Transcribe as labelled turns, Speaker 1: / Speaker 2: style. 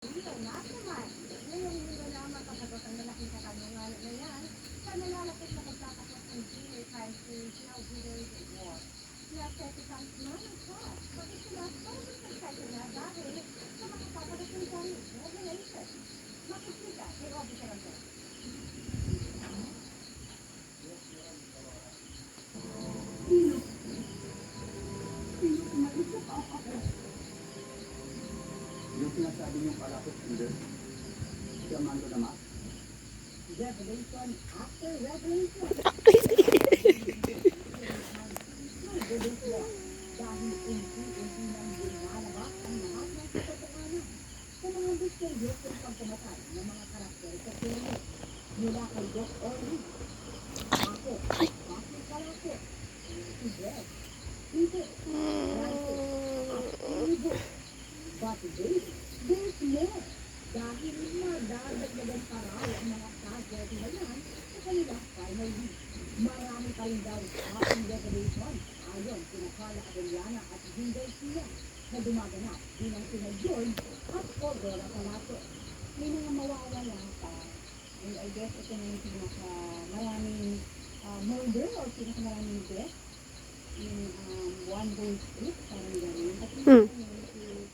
Speaker 1: Lahat naman. Ngayong linggo na makasagot ang malaking katanungan na yan sa nalalapit na pagtatapos ng junior high school Snowbreeders War. Nasa Titan's Management, pati sila sobrang excited na dahil sa mga paparating kong regulations. Makikita kay Obi Sarangay.
Speaker 2: Yung sinasabi niyong palapit leader, si Amando naman.
Speaker 1: Revelation after revelation. Dahil unti-unti nang lumalabas ang lahat ng katotohanan sa mga misteryo kung pagkamatay ng mga karakter sa film. Mula kay Doc Orly, ako, bakit kalako, si Brett, Peter, Francis, at Ibo. But wait, there's more. Dahil madadagdagan pa raw ang mga casualty na yan sa kanilang final week. Marami pa rin daw ating revelation ayon sina Carla Abellana at Jean Garcia na dumaganap bilang sina George at Aurora Palacio. May mga mawawala pa. And I guess ito na yung pinaka-maraming murder or pinaka-maraming death in one whole street. Parang gano'n. At yun yung